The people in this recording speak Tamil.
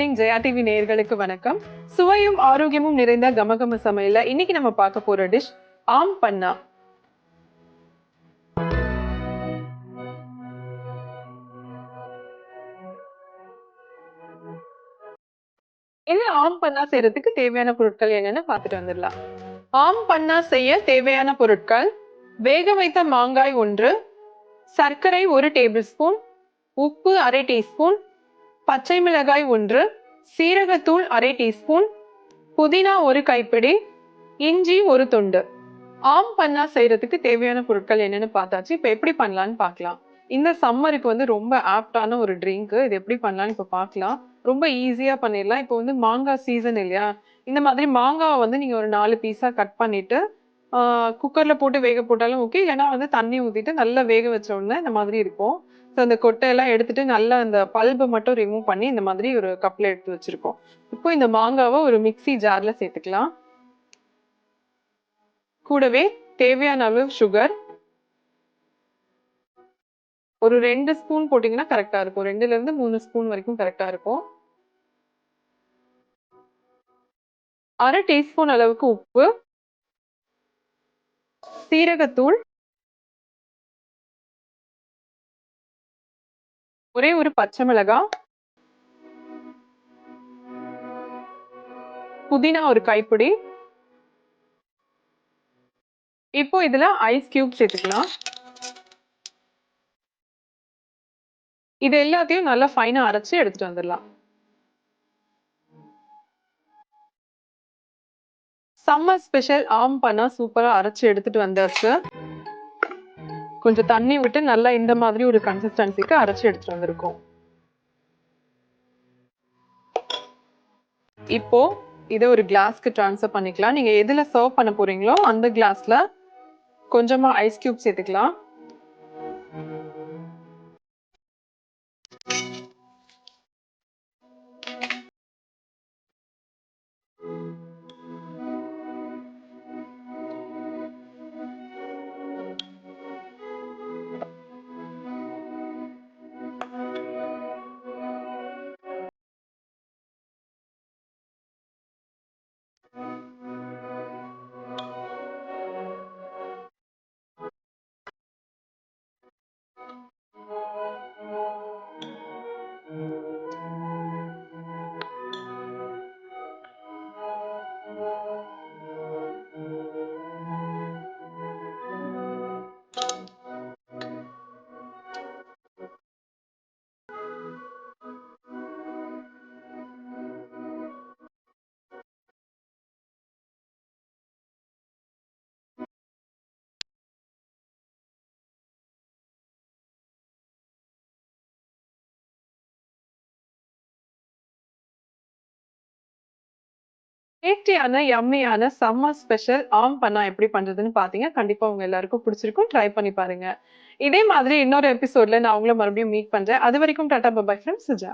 மார்னிங் ஜெயா டிவி நேயர்களுக்கு வணக்கம். சுவையும் ஆரோக்கியமும் நிறைந்த கமகம சமையல்ல இன்னைக்கு நம்ம பார்க்க போற டிஷ் ஆம் பன்னா. இது ஆம் பன்னா செய்யறதுக்கு தேவையான பொருட்கள் என்னன்னு பார்த்துட்டு வந்துடலாம். ஆம் பன்னா செய்ய தேவையான பொருட்கள்: வேக வைத்த மாங்காய் 1, சர்க்கரை 1 டேபிள் ஸ்பூன், உப்பு அரை டீஸ்பூன், பச்சை மிளகாய் 1, சீரகத்தூள் அரை டீஸ்பூன், புதினா 1 கைப்பிடி, இஞ்சி 1 துண்டு. ஆம் பன்னா செய்யறதுக்கு தேவையான பொருட்கள் என்னன்னு பார்த்தாச்சு. இப்ப எப்படி பண்ணலாம்னு பார்க்கலாம். இந்த சம்மருக்கு ரொம்ப ஆப்டான ஒரு ட்ரிங்க். இது எப்படி பண்ணலாம்னு இப்ப பார்க்கலாம். ரொம்ப ஈஸியா பண்ணிடலாம். இப்போ மாங்காய் சீசன் இல்லையா? இந்த மாதிரி மாங்காவை நீங்க ஒரு 4 பீஸா கட் பண்ணிட்டு குக்கர்ல போட்டு வேக போட்டாலும் ஓகே. இல்லைன்னா தண்ணி ஊத்திட்டு நல்லா வேக வச்ச உடனே இந்த மாதிரி இருக்கும். ஸோ அந்த கொட்டையெல்லாம் எடுத்துட்டு நல்லா அந்த பல்பை மட்டும் ரிமூவ் பண்ணி இந்த மாதிரி ஒரு கப்ல எடுத்து வச்சிருக்கோம். இப்போ இந்த மாங்காவை ஒரு மிக்ஸி ஜார்ல சேர்த்துக்கலாம். கூடவே தேவையான அளவு சுகர் ஒரு 2 ஸ்பூன் போட்டீங்கன்னா கரெக்டா இருக்கும். 2ல இருந்து 3 ஸ்பூன் வரைக்கும் கரெக்டா இருக்கும். அரை டீஸ்பூன் அளவுக்கு உப்பு, சீரகத்தூள், ஒரே ஒரு பச்சை மிளகாய், புதினா ஒரு கைப்பிடி. இப்போ இதுல ஐஸ் கியூப் சேர்த்துக்கலாம். இது எல்லாத்தையும் நல்லா ஃபைனா அரைச்சு எடுத்துட்டு வந்துடலாம். சம்மர் ஸ்பெஷல் ஆம் பன்னா சூப்பரா அரைச்சு எடுத்துட்டு வந்தாச்சு. கொஞ்சம் தண்ணி விட்டு நல்லா இந்த மாதிரி ஒரு கன்சிஸ்டன்சிக்கு அரைச்சு எடுத்துட்டு வந்திருக்கோம். இப்போ இதை ஒரு கிளாஸ்க்கு ட்ரான்ஸ்ஃபர் பண்ணிக்கலாம். நீங்க எதுல சர்வ் பண்ண போறீங்களோ அந்த கிளாஸ்ல கொஞ்சமா ஐஸ் கியூப் சேர்த்துக்கலாம். டேஸ்டியான யம்மியான சம்மர் ஸ்பெஷல் ஆம் பன்னா எப்படி பண்றதுன்னு பாத்தீங்க. கண்டிப்பா உங்க எல்லாருக்கும் பிடிச்சிருக்கும். ட்ரை பண்ணி பாருங்க. இதே மாதிரி இன்னொரு எபிசோட்ல நான் உங்களை மறுபடியும் மீட் பண்றேன். அது வரைக்கும் டாடா பை ஃப்ரம் சுஜா.